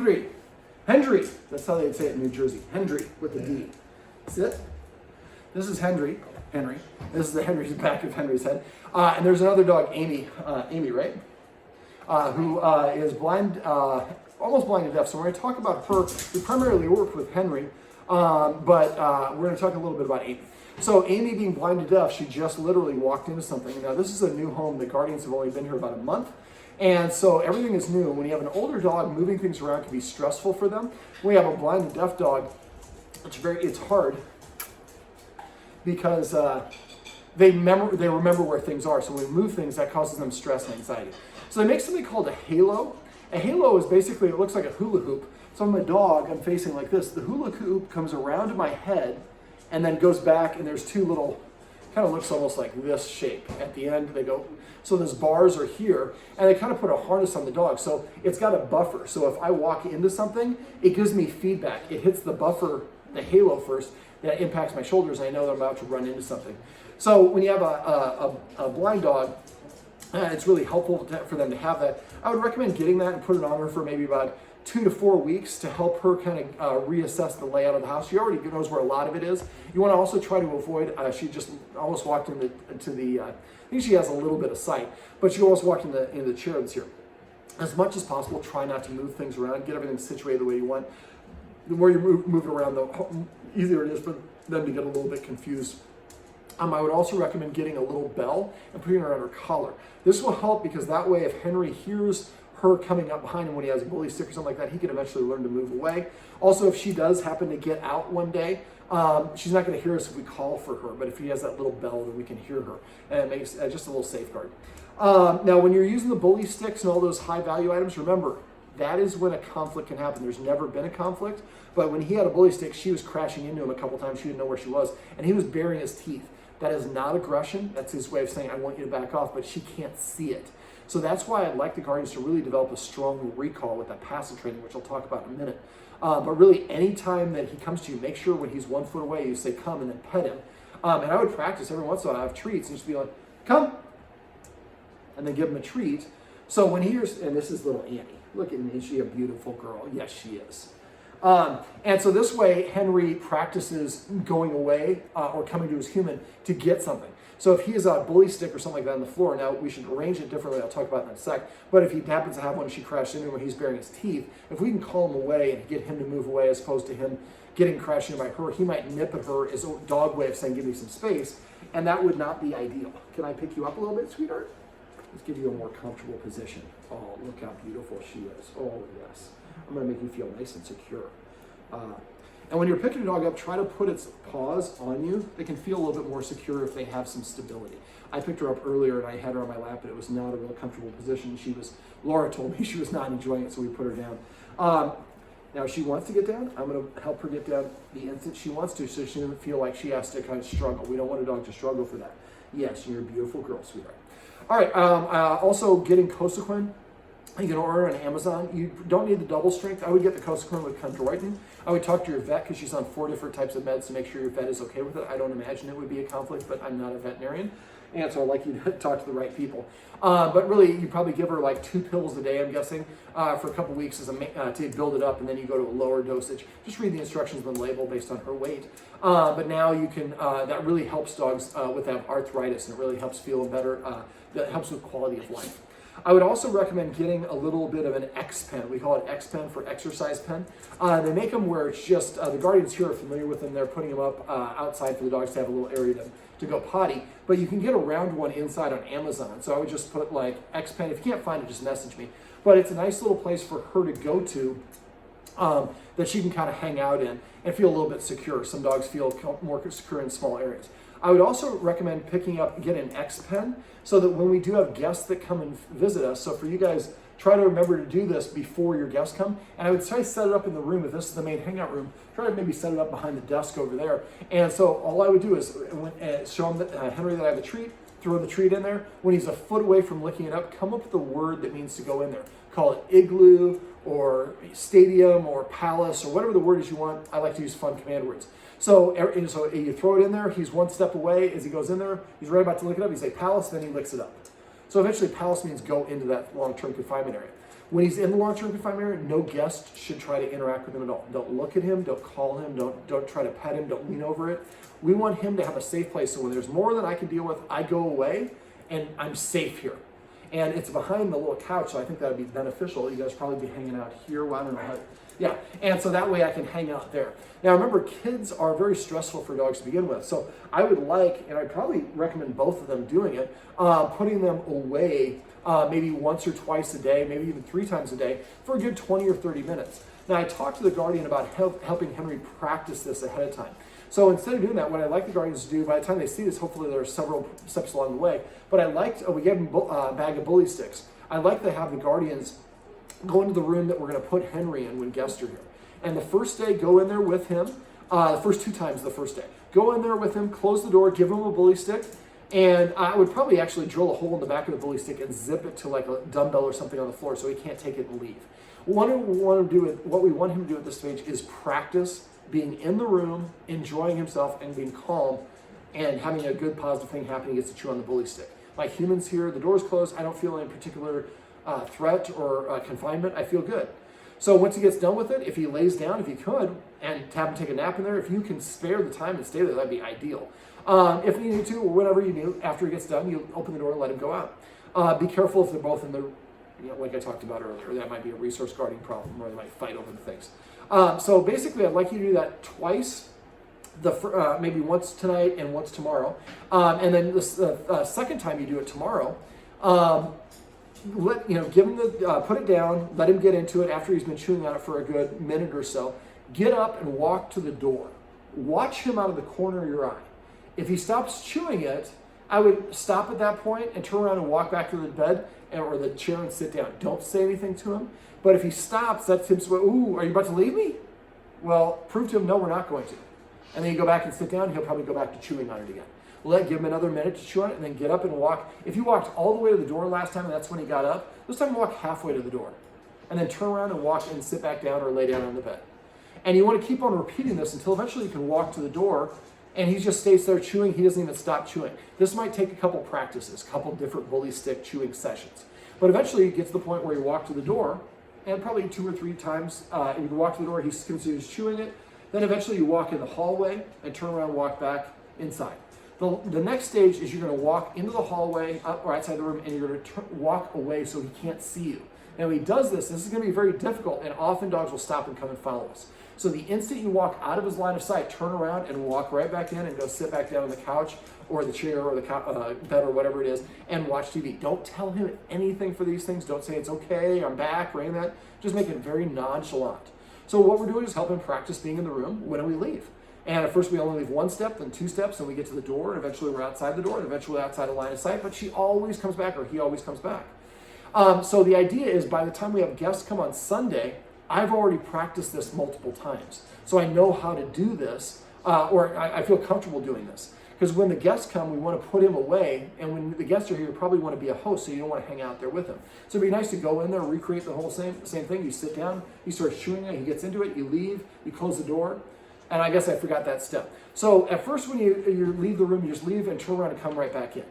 Henry. Hendry. That's how they'd say it in New Jersey. Hendry with a D. Sit. This is Henry. This is the Henry's back of Henry's head. And there's another dog, Amy. Amy, right? Who is blind, almost blind and deaf. So we're going to talk about her. We primarily work with Henry, but we're going to talk a little bit about Amy. So Amy, being blind and deaf, she just literally walked into something. Now this is a new home. The guardians have only been here about a month. And so everything is new. When you have an older dog, moving things around can be stressful for them. When you have a blind and deaf dog, it's hard because they remember where things are. So when we move things, that causes them stress and anxiety. So they make something called a halo. A halo is basically, it looks like a hula hoop. So I'm a dog, I'm facing like this. The hula hoop comes around my head and then goes back, and there's two little, kind of looks almost like this shape. At the end, they go, so those bars are here, and they kind of put a harness on the dog. So it's got a buffer. So if I walk into something, it gives me feedback. It hits the buffer, the halo first, that impacts my shoulders, and I know that I'm about to run into something. So when you have a blind dog, it's really helpful for them to have that. I would recommend getting that and put it on her for maybe about 2 to 4 weeks to help her kind of reassess the layout of the house. She already knows where a lot of it is. You want to also try to avoid, she just almost walked into the, I think she has a little bit of sight, but she almost walked in the chair that's here. As much as possible, try not to move things around, get everything situated the way you want. The more you move it around, the easier it is for them to get a little bit confused. I would also recommend getting a little bell and putting her on her collar. This will help because that way if Henry hears her coming up behind him when he has a bully stick or something like that, he can eventually learn to move away. Also, if she does happen to get out one day, she's not going to hear us if we call for her, but if he has that little bell, then we can hear her, and it makes just a little safeguard. Now, when you're using the bully sticks and all those high value items, remember, that is when a conflict can happen. There's never been a conflict, but when he had a bully stick, she was crashing into him a couple times. She didn't know where she was, and he was baring his teeth. That is not aggression. That's his way of saying, I want you to back off, but she can't see it. So that's why I'd like the guardians to really develop a strong recall with that passive training, which I'll talk about in a minute. But really, anytime that he comes to you, make sure when he's 1 foot away, you say, come, and then pet him. And I would practice every once in a while. I have treats, and just be like, come, and then give him a treat. So when he hears, and this is little Annie. Look at me, is she a beautiful girl? Yes, she is. And so this way, Henry practices going away or coming to his human to get something. So if he has a bully stick or something like that on the floor, now we should arrange it differently. I'll talk about that in a sec. But if he happens to have one, she crashed into him when he's baring his teeth, if we can call him away and get him to move away as opposed to him getting crashed into by her, he might nip at her as a dog way of saying, give me some space. And that would not be ideal. Can I pick you up a little bit, sweetheart? Let's give you a more comfortable position. Oh, look how beautiful she is. Oh, yes. I'm going to make you feel nice and secure. And when you're picking a dog up, try to put its paws on you. They can feel a little bit more secure if they have some stability. I picked her up earlier and I had her on my lap, but it was not a real comfortable position. Laura told me she was not enjoying it, so we put her down. Now, if she wants to get down, I'm going to help her get down the instant she wants to, so she doesn't feel like she has to kind of struggle. We don't want a dog to struggle for that. Yes, you're a beautiful girl, sweetheart. All right, also getting Cosequin. You can order on Amazon. You don't need the double strength. I would get the Cosequin with chondroitin. I would talk to your vet because she's on 4 different types of meds to make sure your vet is okay with it. I don't imagine it would be a conflict, but I'm not a veterinarian. And so I'd like you to talk to the right people. But really, you probably give her like 2 pills a day, I'm guessing, for a couple weeks to build it up, and then you go to a lower dosage. Just read the instructions on the label based on her weight. But now you can, that really helps dogs with that arthritis, and it really helps feel better. That helps with quality of life. I would also recommend getting a little bit of an X pen. We call it X pen for exercise pen. They make them where it's just, the guardians here are familiar with them. They're putting them up outside for the dogs to have a little area to go potty. But you can get a round one inside on Amazon. So I would just put like X pen. If you can't find it, just message me. But it's a nice little place for her to go to that she can kind of hang out in and feel a little bit secure. Some dogs feel more secure in small areas. I would also recommend get an X pen so that when we do have guests that come and visit us, so for you guys, try to remember to do this before your guests come. And I would try to set it up in the room. If this is the main hangout room, try to maybe set it up behind the desk over there. And so all I would do is show him that, Henry, that I have a treat, throw the treat in there. When he's a foot away from licking it up, come up with a word that means to go in there. Call it igloo or stadium or palace or whatever the word is you want. I like to use fun command words. So you throw it in there, he's 1 step away. As he goes in there, he's right about to lick it up. You say palace, then he licks it up. So eventually palace means go into that long-term confinement area. When he's in the long-term confinement area, no guest should try to interact with him at all. Don't look at him, don't call him, don't try to pet him, don't lean over it. We want him to have a safe place, so when there's more than I can deal with, I go away and I'm safe here. And it's behind the little couch, so I think that would be beneficial. You guys probably be hanging out here. Well, I don't know how. Yeah, and so that way I can hang out there. Now remember, kids are very stressful for dogs to begin with. So I would like, and I'd probably recommend both of them doing it, putting them away maybe once or twice a day, maybe even 3 times a day for a good 20 or 30 minutes. Now I talked to the guardian about helping Henry practice this ahead of time. So instead of doing that, what I like the guardians to do, by the time they see this, hopefully there are several steps along the way, but we gave them a bag of bully sticks. I like to have the guardians go into the room that we're going to put Henry in when guests are here. And the first day, go in there with him, the first 2 times the first day. Go in there with him, close the door, give him a bully stick, and I would probably actually drill a hole in the back of the bully stick and zip it to like a dumbbell or something on the floor so he can't take it and leave. What we want him to do at this stage is practice being in the room, enjoying himself, and being calm, and having a good positive thing happen. He gets to chew on the bully stick. Like humans here, the door's closed. I don't feel any particular threat or confinement. I feel good. So once he gets done with it, if he lays down, if he could, and have him take a nap in there, if you can spare the time and stay there, that'd be ideal. If you need to, or whatever you do, after he gets done, you open the door and let him go out. Be careful if they're both in the, like I talked about earlier, that might be a resource guarding problem, or they might fight over the things. So basically, I'd like you to do that twice, maybe once tonight and once tomorrow. And then the second time you do it tomorrow, give him put it down, let him get into it after he's been chewing on it for a good minute or so. Get up and walk to the door. Watch him out of the corner of your eye. If he stops chewing it, I would stop at that point and turn around and walk back to the bed or the chair and sit down. Don't say anything to him. But if he stops, that's him saying, ooh, are you about to leave me? Well, prove to him, no, we're not going to. And then you go back and sit down, he'll probably go back to chewing on it again. Give him another minute to chew on it, and then get up and walk. If you walked all the way to the door last time, and that's when he got up, this time walk halfway to the door. And then turn around and walk and sit back down or lay down on the bed. And you want to keep on repeating this until eventually you can walk to the door, and he just stays there chewing. He doesn't even stop chewing. This might take a couple practices, a couple different bully stick chewing sessions. But eventually you get to the point where you walk to the door, and probably 2 or 3 times, you walk to the door, he continues chewing it. Then eventually you walk in the hallway and turn around and walk back inside. The next stage is you're going to walk into the hallway or outside the room, and you're going to walk away so he can't see you. Now, when he does this is going to be very difficult, and often dogs will stop and come and follow us. So the instant you walk out of his line of sight, turn around and walk right back in and go sit back down on the couch or the chair or the bed or whatever it is and watch TV. Don't tell him anything for these things. Don't say it's okay, I'm back, or any of that. Just make it very nonchalant. So what we're doing is help him practice being in the room when we leave. And at first we only leave 1 step, then 2 steps, and we get to the door, and eventually we're outside the door, and eventually outside the line of sight, but she always comes back, or he always comes back. So the idea is by the time we have guests come on Sunday, I've already practiced this multiple times. So I know how to do this, or I feel comfortable doing this. Because when the guests come, we want to put him away, and when the guests are here, you probably want to be a host, so you don't want to hang out there with him. So it'd be nice to go in there, recreate the whole same thing. You sit down, he starts chewing it, he gets into it, you leave, you close the door. And I guess I forgot that step. So at first when you leave the room, you just leave and turn around and come right back in.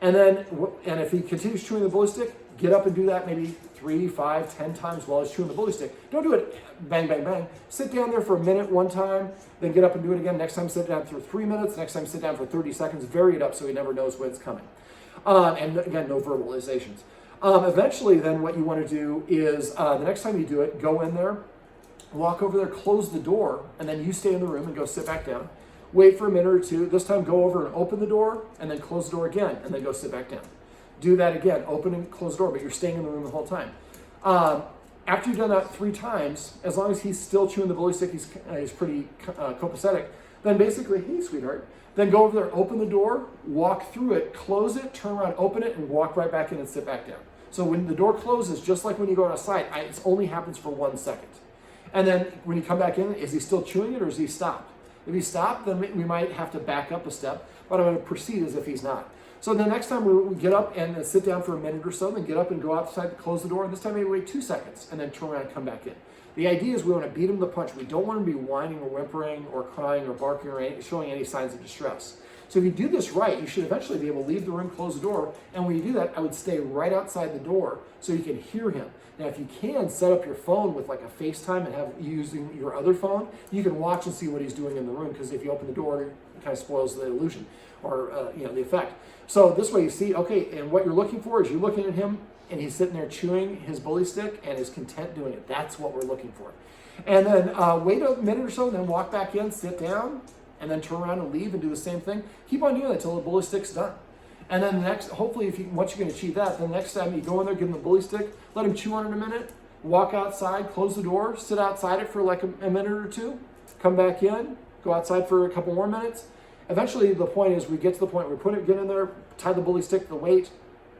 And if he continues chewing the bully stick, get up and do that maybe 3, 5, 10 times while he's chewing the bully stick. Don't do it bang, bang, bang. Sit down there for a minute one time, then get up and do it again. Next time sit down for 3 minutes. Next time sit down for 30 seconds. Vary it up so he never knows when it's coming. And again, no verbalizations. Eventually then what you want to do is the next time you do it, go in there, walk over there, close the door, and then you stay in the room and go sit back down. Wait for a minute or 2. This time go over and open the door, and then close the door again, and then go sit back down. Do that again. Open and close the door, but you're staying in the room the whole time. After you've done that 3 times, as long as he's still chewing the bully stick, he's pretty copacetic, then basically, hey, sweetheart, then go over there, open the door, walk through it, close it, turn around, open it, and walk right back in and sit back down. So when the door closes, just like when you go outside, it only happens for 1 second. And then when you come back in, is he still chewing it or is he stopped? If he stopped, then we might have to back up a step, but I'm going to proceed as if he's not. So the next time we get up and sit down for a minute or so, then get up and go outside, close the door, and this time maybe wait 2 seconds, and then turn around and come back in. The idea is we want to beat him to the punch. We don't want him to be whining or whimpering or crying or barking or showing any signs of distress. So if you do this right, you should eventually be able to leave the room, close the door, and when you do that, I would stay right outside the door so you can hear him. Now, if you can set up your phone with like a FaceTime and have using your other phone, you can watch and see what he's doing in the room, because if you open the door, it kind of spoils the illusion or the effect. So this way you see, okay, and what you're looking for is you're looking at him and he's sitting there chewing his bully stick and is content doing it. That's what we're looking for. And then wait a minute or so, then walk back in, sit down, and then turn around and leave and do the same thing. Keep on doing that until the bully stick's done. And then next, hopefully, once you can achieve that, the next time you go in there, give him the bully stick, let him chew on it a minute, walk outside, close the door, sit outside it for like a minute or two, come back in, go outside for a couple more minutes. Eventually, the point is we get to the point where we get in there, tie the bully stick to the weight,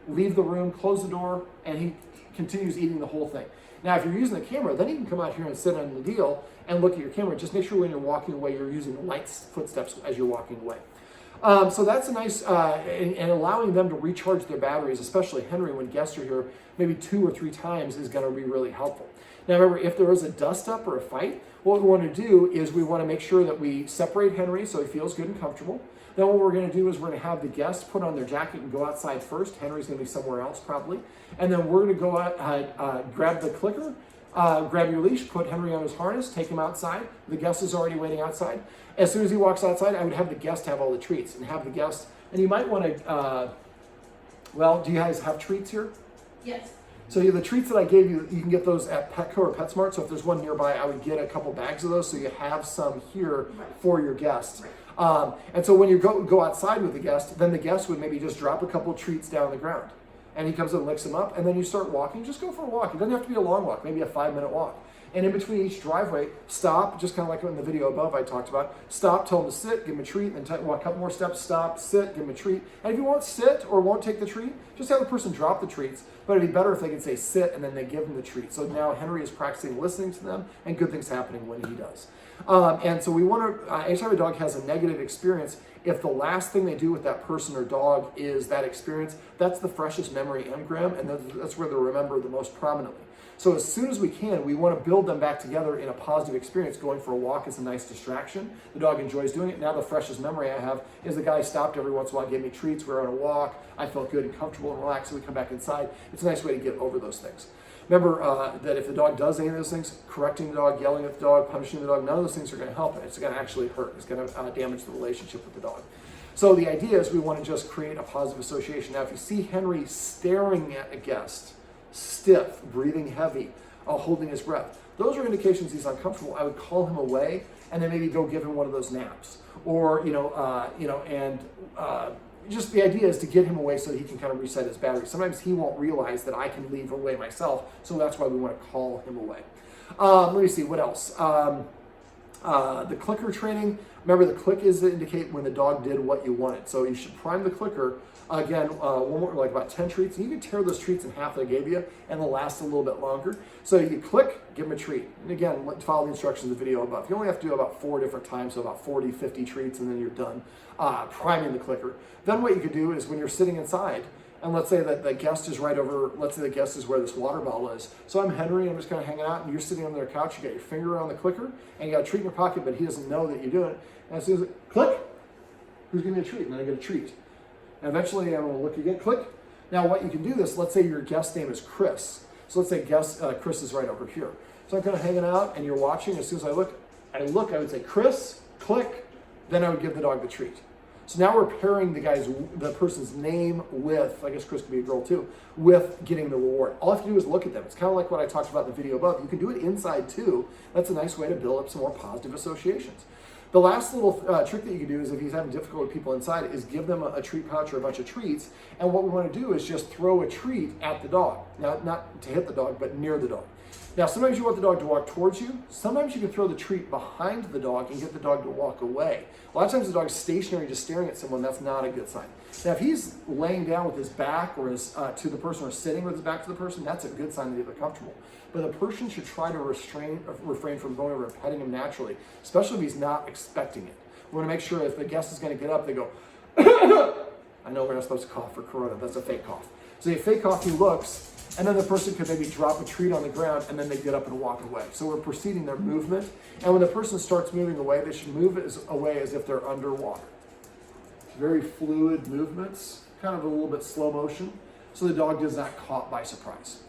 leave the room, close the door, and he continues eating the whole thing. Now, if you're using the camera, then you can come out here and sit on the deal and look at your camera. Just make sure when you're walking away, you're using the light footsteps as you're walking away. So that's a nice, and allowing them to recharge their batteries, especially Henry, when guests are here, maybe 2 or 3 times is going to be really helpful. Now remember, if there is a dust up or a fight, what we want to do is we want to make sure that we separate Henry so he feels good and comfortable. Then what we're going to do is we're going to have the guests put on their jacket and go outside first. Henry's going to be somewhere else probably. And then we're going to go out, grab the clicker, grab your leash, put Henry on his harness, take him outside. The guest is already waiting outside. As soon as he walks outside, I would have the guest have all the treats and have the guest, and you might want to, well, do you guys have treats here? Yes. So the treats that I gave you, you can get those at Petco or PetSmart. So if there's one nearby, I would get a couple bags of those so you have some here for your guests. And so when you go outside with the guest, then the guest would maybe just drop a couple treats down on the ground. And he comes up and licks them up, and then you start walking. Just go for a walk. It doesn't have to be a long walk, maybe a 5-minute walk. And in between each driveway, stop, just kind of like in the video above I talked about, stop, tell him to sit, give him a treat, and then walk a couple more steps, stop, sit, give him a treat. And if you won't sit or won't take the treat, just have the person drop the treats. But it'd be better if they could say sit and then they give him the treat. So now Henry is practicing listening to them and good things happening when he does. And so we want to, anytime a dog has a negative experience, if the last thing they do with that person or dog is that experience, that's the freshest memory engram, and that's where they'll remember the most prominently. So as soon as we can, we want to build them back together in a positive experience. Going for a walk is a nice distraction. The dog enjoys doing it. Now the freshest memory I have is the guy stopped every once in a while, gave me treats, we were on a walk, I felt good and comfortable and relaxed, so we come back inside. It's a nice way to get over those things. Remember that if the dog does any of those things, correcting the dog, yelling at the dog, punishing the dog, none of those things are going to help it. It's going to actually hurt. It's going to damage the relationship with the dog. So the idea is we want to just create a positive association. Now, if you see Henry staring at a guest, stiff, breathing heavy, holding his breath, those are indications he's uncomfortable. I would call him away and then maybe go give him one of those naps. Or, just the idea is to get him away so that he can kind of reset his battery. Sometimes he won't realize that I can leave away myself, so that's why we want to call him away. Let me see, what else? The clicker training, remember the click is to indicate when the dog did what you wanted. So you should prime the clicker, again, one more, like about 10 treats. And you can tear those treats in half that I gave you, and they'll last a little bit longer. So you click, give them a treat. And again, follow the instructions in the video above. You only have to do about 4 different times, so about 40, 50 treats, and then you're done priming the clicker. Then what you could do is when you're sitting inside, and let's say that the guest is right over, let's say the guest is where this water bottle is. So I'm Henry, I'm just kind of hanging out, and you're sitting on their couch, you got your finger on the clicker, and you got a treat in your pocket, but he doesn't know that you're doing it. And as soon as it, click, who's giving me a treat? And then I get a treat. And eventually I'm gonna look again, click. Now what you can do this, let's say your guest name is Chris. So let's say Chris is right over here. So I'm kind of hanging out, and you're watching. As soon as I look, I would say, Chris, click, then I would give the dog the treat. So now we're pairing the person's name with, I guess Chris could be a girl too, with getting the reward. All I have to do is look at them. It's kind of like what I talked about in the video above. You can do it inside too. That's a nice way to build up some more positive associations. The last little trick that you can do is if he's having difficulty with people inside is give them a treat pouch or a bunch of treats. And what we want to do is just throw a treat at the dog. Now, not to hit the dog, but near the dog. Now, sometimes you want the dog to walk towards you. Sometimes you can throw the treat behind the dog and get the dog to walk away. A lot of times the dog's stationary just staring at someone. That's not a good sign. Now, if he's laying down with his back or his to the person or sitting with his back to the person, that's a good sign that they're comfortable. But the person should try to refrain from going over and petting him naturally, especially if he's not expecting it. We want to make sure if the guest is going to get up, they go, I know we're not supposed to cough for corona. That's a fake cough. So you fake cough, he looks, and then the person could maybe drop a treat on the ground, and then they get up and walk away. So we're preceding their movement. And when the person starts moving away, they should move away as if they're underwater. very fluid movements, kind of a little bit slow motion, so the dog is not caught by surprise.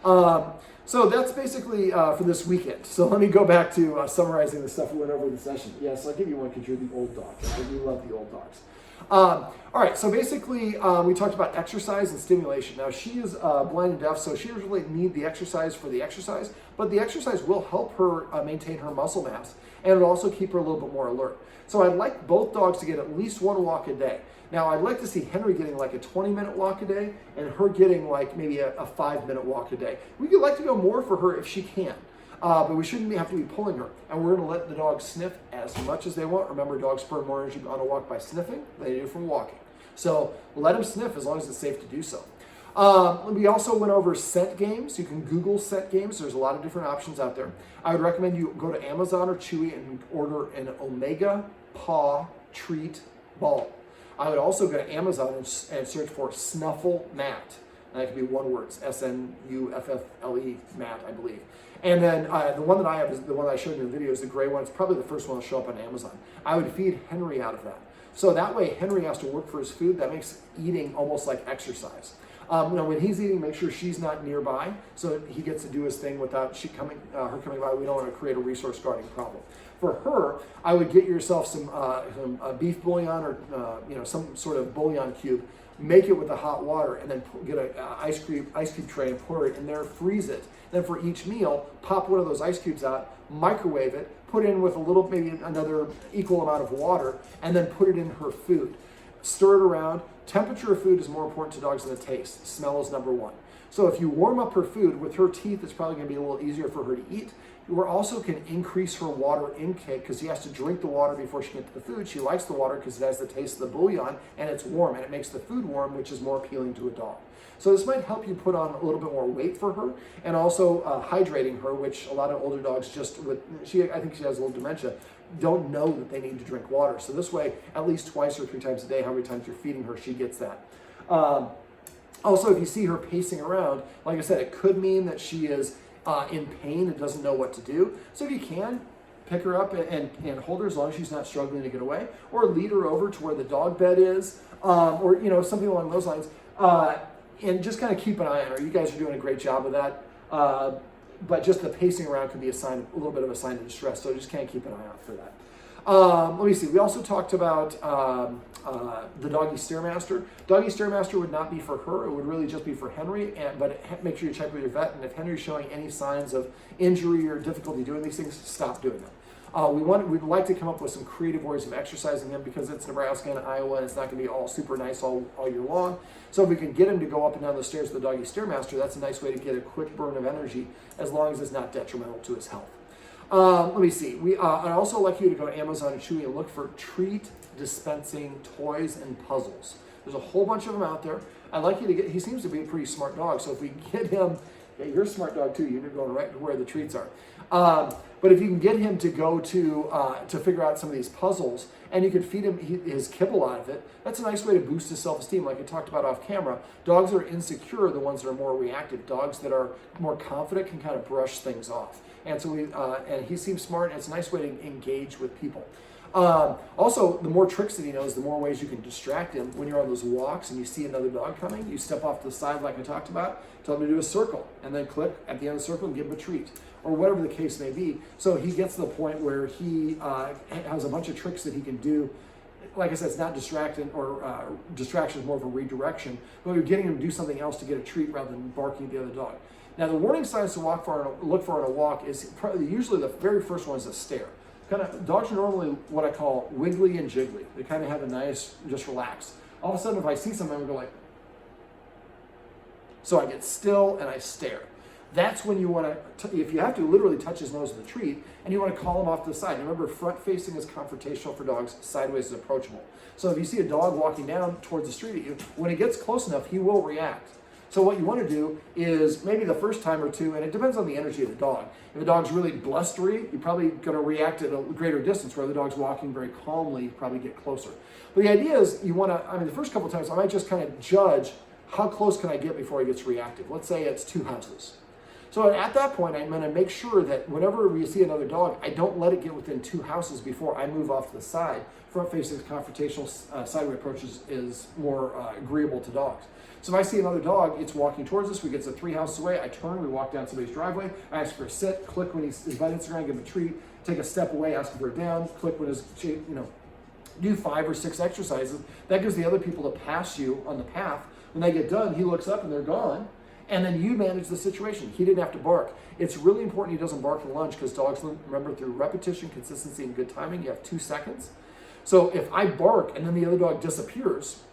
So that's basically for this weekend. So let me go back to summarizing the stuff we went over in the session. Yes, I'll give you one because you're the old dog. I do love the old dogs. All right, so basically we talked about exercise and stimulation. Now she is blind and deaf, so she doesn't really need the exercise for the exercise, but the exercise will help her maintain her muscle mass, and it'll also keep her a little bit more alert. So I'd like both dogs to get at least one walk a day. Now I'd like to see Henry getting like a 20-minute walk a day and her getting like maybe a 5-minute walk a day. We could like to go more for her if she can. But we shouldn't have to be pulling her. And we're going to let the dog sniff as much as they want. Remember, dogs burn more energy on a walk by sniffing than they do from walking. So let them sniff as long as it's safe to do so. We also went over scent games. You can Google scent games. There's a lot of different options out there. I would recommend you go to Amazon or Chewy and order an Omega Paw Treat Ball. I would also go to Amazon and search for Snuffle Mat. And that could be one word, S-N-U-F-F-L-E, mat, I believe. And then the one that I have is the one that I showed you in the video is the gray one. It's probably the first one to show up on Amazon. I would feed Henry out of that. So that way Henry has to work for his food. That makes eating almost like exercise. When he's eating, make sure she's not nearby so he gets to do his thing without her coming by. We don't want to create a resource guarding problem. For her, I would get yourself some beef bouillon or some sort of bouillon cube. Make it with the hot water, and then get an ice cube tray and pour it in there. Freeze it. Then for each meal, pop one of those ice cubes out, microwave it, put in with a little, maybe another equal amount of water, and then put it in her food. Stir it around. Temperature of food is more important to dogs than the taste. Smell is number one. So if you warm up her food with her teeth, it's probably going to be a little easier for her to eat. You also can increase her water intake because she has to drink the water before she gets to the food. She likes the water because it has the taste of the bouillon and it's warm, and it makes the food warm, which is more appealing to a dog. So this might help you put on a little bit more weight for her, and also hydrating her, which a lot of older dogs I think she has a little dementia, don't know that they need to drink water. So this way, at least twice or 3 times a day, how many times you're feeding her, she gets that. Also, if you see her pacing around, like I said, it could mean that she is in pain and doesn't know what to do. So if you can, pick her up and hold her as long as she's not struggling to get away, or lead her over to where the dog bed is, or something along those lines, and just kind of keep an eye on her. You guys are doing a great job of that, but just the pacing around could be a little bit of a sign of distress, so just can't keep an eye out for that. Let me see. We also talked about the Doggy Stairmaster. Doggy Stairmaster would not be for her. It would really just be for Henry. But make sure you check with your vet. And if Henry's showing any signs of injury or difficulty doing these things, stop doing them. We'd like to come up with some creative ways of exercising him because it's Nebraska and Iowa, and it's not going to be all super nice all year long. So if we can get him to go up and down the stairs of the Doggy Stairmaster, that's a nice way to get a quick burn of energy, as long as it's not detrimental to his health. Let me see. I'd also like you to go to Amazon and Chewy and look for treat dispensing toys and puzzles. There's a whole bunch of them out there. I'd like you to he seems to be a pretty smart dog, so if we get him, you're a smart dog too, you're going right to where the treats are. But if you can get him to go to figure out some of these puzzles, and you can feed him his kibble out of it, that's a nice way to boost his self-esteem. Like I talked about off camera, dogs that are insecure are the ones that are more reactive. Dogs that are more confident can kind of brush things off. And so and he seems smart, and it's a nice way to engage with people. Also, the more tricks that he knows, the more ways you can distract him. When you're on those walks and you see another dog coming, you step off to the side like I talked about, tell him to do a circle, and then click at the end of the circle and give him a treat, or whatever the case may be. So he gets to the point where he has a bunch of tricks that he can do. Like I said, it's not distracting, or distraction is more of a redirection, but you're getting him to do something else to get a treat rather than barking at the other dog. Now, the warning signs to look for on a walk is usually the very first one is a stare. Dogs are normally what I call wiggly and jiggly. They kind of have a nice, just relax. All of a sudden, if I see something, I go like, so I get still and I stare. That's when you want to, if you have to literally touch his nose with a treat, and you want to call him off to the side. Remember, front facing is confrontational for dogs, sideways is approachable. So if you see a dog walking down towards the street at you, when he gets close enough, he will react. So what you want to do is maybe the first time or two, and it depends on the energy of the dog. If the dog's really blustery, you're probably going to react at a greater distance. Where the dog's walking very calmly, you probably get closer. But the idea is you want to, the first couple of times, I might just kind of judge how close can I get before he gets reactive. Let's say it's 2 houses. So at that point, I'm going to make sure that whenever we see another dog, I don't let it get within 2 houses before I move off to the side. Front-facing confrontational sideway approach is more agreeable to dogs. So if I see another dog, it's walking towards us, we get to 3 houses away, I turn, we walk down somebody's driveway, I ask for a sit, click when he's invited Instagram, give him a treat, take a step away, ask him for a down, click when his, do 5 or 6 exercises. That gives the other people to pass you on the path. When they get done, he looks up and they're gone. And then you manage the situation. He didn't have to bark. It's really important he doesn't bark at lunge because dogs, remember, through repetition, consistency, and good timing, you have 2 seconds. So if I bark and then the other dog disappears,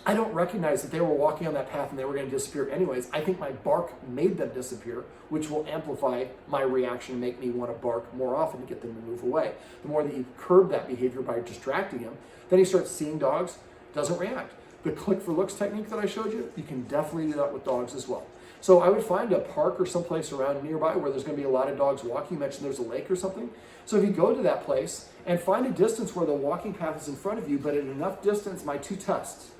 I don't recognize that they were walking on that path and they were going to disappear anyways. I think my bark made them disappear, which will amplify my reaction and make me want to bark more often to get them to move away. The more that you curb that behavior by distracting him, then he starts seeing dogs, doesn't react. The click for looks technique that I showed you, you can definitely do that with dogs as well. So I would find a park or someplace around nearby where there's going to be a lot of dogs walking. You mentioned there's a lake or something. So if you go to that place and find a distance where the walking path is in front of you, but at enough distance, my 2 tests.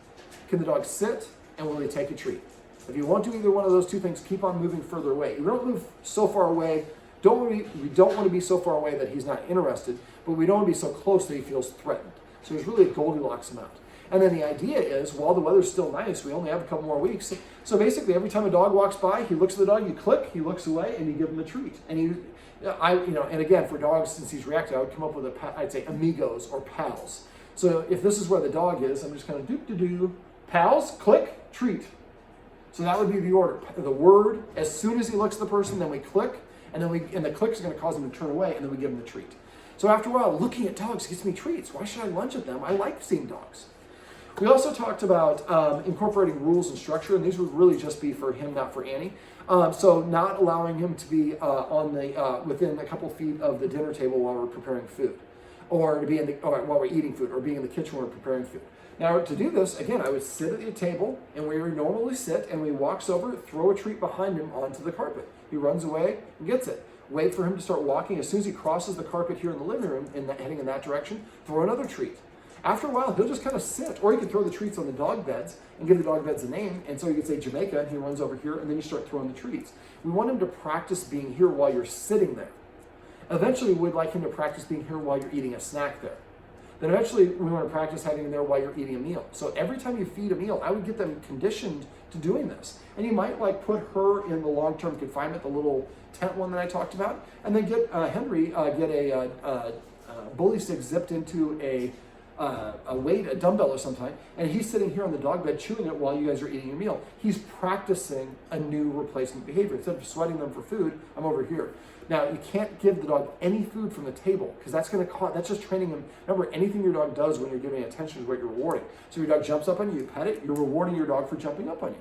Can the dog sit and will they take a treat? If you won't do either one of those 2 things, keep on moving further away. You don't move so far away. We don't want to be so far away that he's not interested, but we don't want to be so close that he feels threatened. So there's really a Goldilocks amount. And then the idea is, while the weather's still nice, we only have a couple more weeks. So basically, every time a dog walks by, he looks at the dog, you click, he looks away, and you give him a treat. And and again, for dogs, since he's reactive, I would come up with I'd say amigos or pals. So if this is where the dog is, I'm just kind of do pals, click, treat. So that would be the order. The word, as soon as he looks at the person, then we click, and the click is going to cause him to turn away, and then we give him the treat. So after a while, looking at dogs gets me treats. Why should I lunge at them? I like seeing dogs. We also talked about incorporating rules and structure, and these would really just be for him, not for Annie. So not allowing him to be within a couple feet of the dinner table while we're preparing food, or to be while we're eating food, or being in the kitchen while we're preparing food. Now, to do this, again, I would sit at the table, and where we normally sit, and we walks over, throw a treat behind him onto the carpet. He runs away and gets it. Wait for him to start walking. As soon as he crosses the carpet here in the living room, heading in that direction, throw another treat. After a while, he'll just kind of sit, or you can throw the treats on the dog beds and give the dog beds a name. And so you could say Jamaica, and he runs over here, and then you start throwing the treats. We want him to practice being here while you're sitting there. Eventually, we'd like him to practice being here while you're eating a snack there. Then eventually, we want to practice having him there while you're eating a meal. So every time you feed a meal, I would get them conditioned to doing this. And you might put her in the long-term confinement, the little tent one that I talked about, and then get Henry get a bully stick zipped into a weight, a dumbbell or something, and he's sitting here on the dog bed chewing it while you guys are eating your meal. He's practicing a new replacement behavior. Instead of sweating them for food, I'm over here. Now, you can't give the dog any food from the table because that's just training him. Remember, anything your dog does when you're giving attention is what you're rewarding. So your dog jumps up on you, you pet it, you're rewarding your dog for jumping up on you.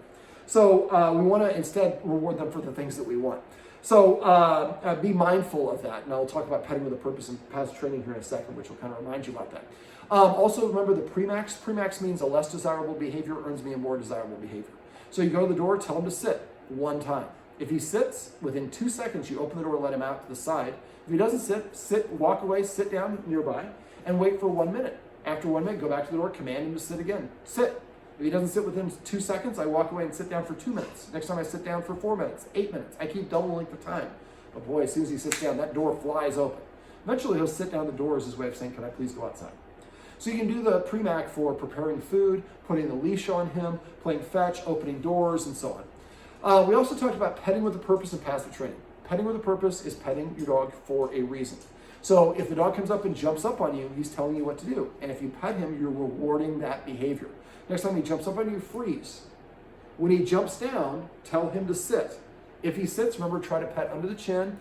So we want to instead reward them for the things that we want. So be mindful of that. And I'll talk about petting with a purpose and passive training here in a second, which will kind of remind you about that. Also, remember the pre-max. Pre-max means a less desirable behavior earns me a more desirable behavior. So you go to the door, tell him to sit 1 time. If he sits, within 2 seconds, you open the door, let him out to the side. If he doesn't sit, walk away, sit down nearby, and wait for 1 minute. After 1 minute, go back to the door, command him to sit again. Sit. If he doesn't sit within 2 seconds, I walk away and sit down for 2 minutes. Next time I sit down for 4 minutes, 8 minutes. I keep double length of time. But boy, as soon as he sits down, that door flies open. Eventually, he'll sit down the door as his way of saying, can I please go outside? So you can do the pre-mac for preparing food, putting the leash on him, playing fetch, opening doors, and so on. We also talked about petting with a purpose and passive training. Petting with a purpose is petting your dog for a reason. So if the dog comes up and jumps up on you, he's telling you what to do. And if you pet him, you're rewarding that behavior. Next time he jumps up on you, freeze. When he jumps down, tell him to sit. If he sits, remember, try to pet under the chin,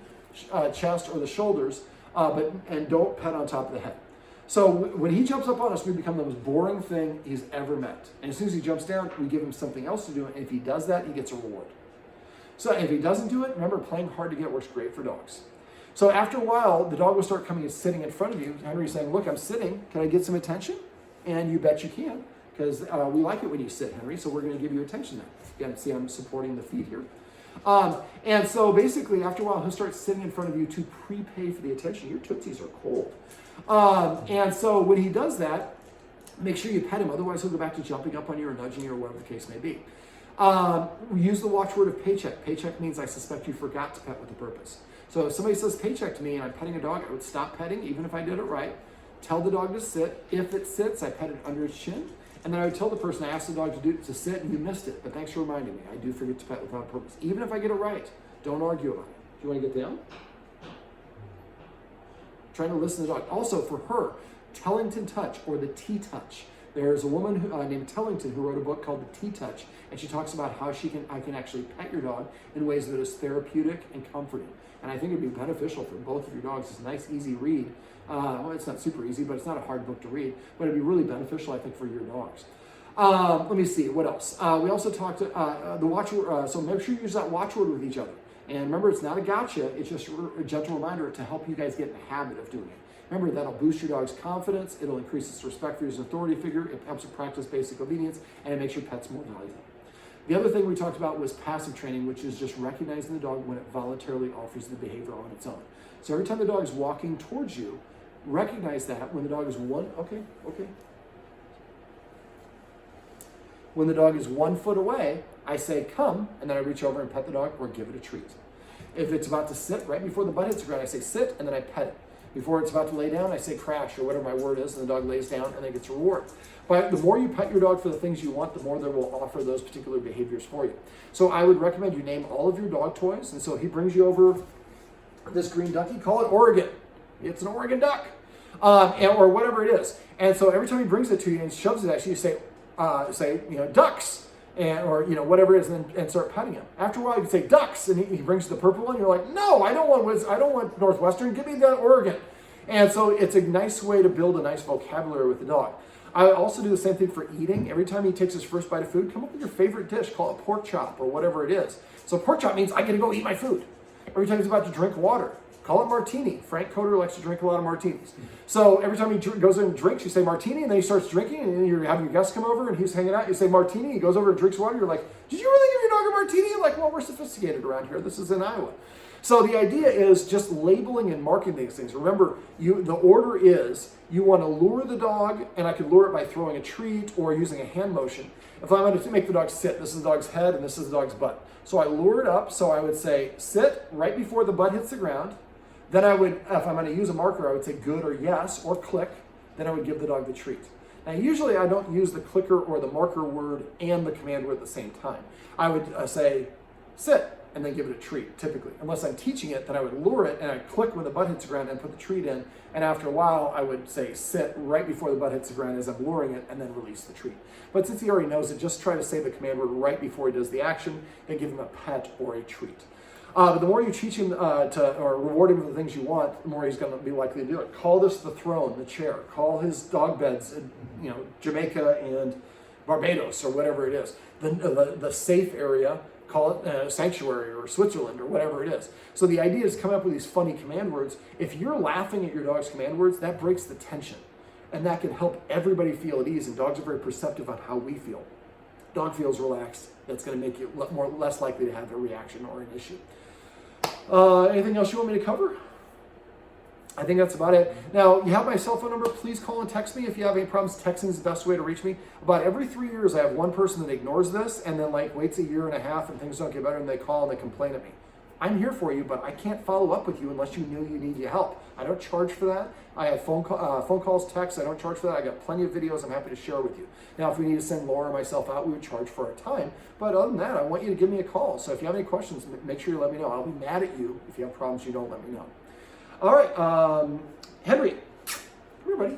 chest, or the shoulders, and don't pet on top of the head. So when he jumps up on us, we become the most boring thing he's ever met. And as soon as he jumps down, we give him something else to do. And if he does that, he gets a reward. So if he doesn't do it, remember, playing hard to get works great for dogs. So after a while, the dog will start coming and sitting in front of you. Henry's saying, look, I'm sitting. Can I get some attention? And you bet you can, because we like it when you sit, Henry. So we're going to give you attention now. Again, see, I'm supporting the feet here. And so basically, after a while, he'll start sitting in front of you to prepay for the attention. Your tootsies are cold. And so when he does that, make sure you pet him. Otherwise, he'll go back to jumping up on you or nudging you or whatever the case may be. We use the watchword of paycheck. Paycheck means I suspect you forgot to pet with a purpose. So if somebody says paycheck to me and I'm petting a dog, I would stop petting, even if I did it right. Tell the dog to sit. If it sits, I pet it under its chin. And then I would tell the person I asked the dog to sit and you missed it. But thanks for reminding me. I do forget to pet without a purpose. Even if I get it right, don't argue about it. Do you want to get down? Trying to listen to the dog. Also for her, Tellington Touch or the T-Touch. There's a woman named Tellington who wrote a book called The T-Touch, and she talks about how I can actually pet your dog in ways that is therapeutic and comforting. And I think it'd be beneficial for both of your dogs. It's a nice, easy read. Well, it's not super easy, but it's not a hard book to read, but it'd be really beneficial, I think, for your dogs. Let me see, what else? We also talked the watchword, so make sure you use that watchword with each other. And remember, it's not a gotcha, it's just a gentle reminder to help you guys get in the habit of doing it. Remember, that'll boost your dog's confidence, it'll increase its respect for his authority figure, it helps it practice basic obedience, and it makes your pets more valuable. The other thing we talked about was passive training, which is just recognizing the dog when it voluntarily offers the behavior on its own. So every time the dog is walking towards you, recognize that when the dog is when the dog is 1 foot away, I say come, and then I reach over and pet the dog or give it a treat. If it's about to sit, right before the butt hits the ground, I say sit, and then I pet it. Before it's about to lay down, I say crash, or whatever my word is, and the dog lays down and then gets a reward. But the more you pet your dog for the things you want, the more they will offer those particular behaviors for you. So I would recommend you name all of your dog toys, and so he brings you over this green ducky, call it Oregon. It's an Oregon duck, or whatever it is. And so every time he brings it to you and shoves it at you, you say ducks, or whatever it is, and start petting him. After a while, you can say ducks, and he brings you the purple one. You're like, no, I don't want Northwestern. Give me the Oregon. And so it's a nice way to build a nice vocabulary with the dog. I also do the same thing for eating. Every time he takes his first bite of food, come up with your favorite dish. Call it pork chop or whatever it is. So pork chop means I get to go eat my food. Every time he's about to drink water, call it martini. Frank Coder likes to drink a lot of martinis. So every time he goes in and drinks, you say martini, and then he starts drinking, and then you're having your guests come over, and he's hanging out. You say martini, he goes over and drinks water. You're like, did you really give your dog a martini? I'm like, well, we're sophisticated around here. This is in Iowa. So the idea is just labeling and marking these things. Remember, the order is you want to lure the dog, and I could lure it by throwing a treat or using a hand motion. If I'm going to make the dog sit, this is the dog's head, and this is the dog's butt. So I lure it up, so I would say sit right before the butt hits the ground. Then I would, if I'm going to use a marker, I would say good or yes or click. Then I would give the dog the treat. Now, usually I don't use the clicker or the marker word and the command word at the same time. I would say sit and then give it a treat, typically. Unless I'm teaching it, then I would lure it and I'd click when the butt hits the ground and put the treat in. And after a while, I would say sit right before the butt hits the ground as I'm luring it and then release the treat. But since he already knows it, just try to say the command word right before he does the action and give him a pet or a treat. But the more you teach him or reward him for the things you want, the more he's going to be likely to do it. Call this the throne, the chair. Call his dog beds, Jamaica and Barbados or whatever it is. The safe area, call it sanctuary or Switzerland or whatever it is. So the idea is come up with these funny command words. If you're laughing at your dog's command words, that breaks the tension. And that can help everybody feel at ease. And dogs are very perceptive on how we feel. Dog feels relaxed. That's going to make you less likely to have a reaction or an issue. Anything else you want me to cover? I think that's about it. Now, you have my cell phone number. Please call and text me if you have any problems. Texting is the best way to reach me. About every 3 years, I have one person that ignores this and then waits a year and a half and things don't get better and they call and they complain at me. I'm here for you, but I can't follow up with you unless you know you need your help. I don't charge for that. I have phone calls, texts. I don't charge for that. I got plenty of videos I'm happy to share with you. Now, if we need to send Laura or myself out, we would charge for our time. But other than that, I want you to give me a call. So if you have any questions, make sure you let me know. I'll be mad at you if you have problems you don't let me know. All right, Henry, come here, buddy.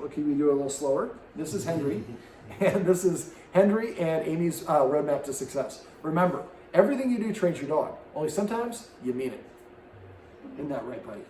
Okay, we do it a little slower. This is Henry, and this is Henry and Amy's roadmap to success. Remember, everything you do trains your dog. Only sometimes you mean it. Isn't that right, buddy?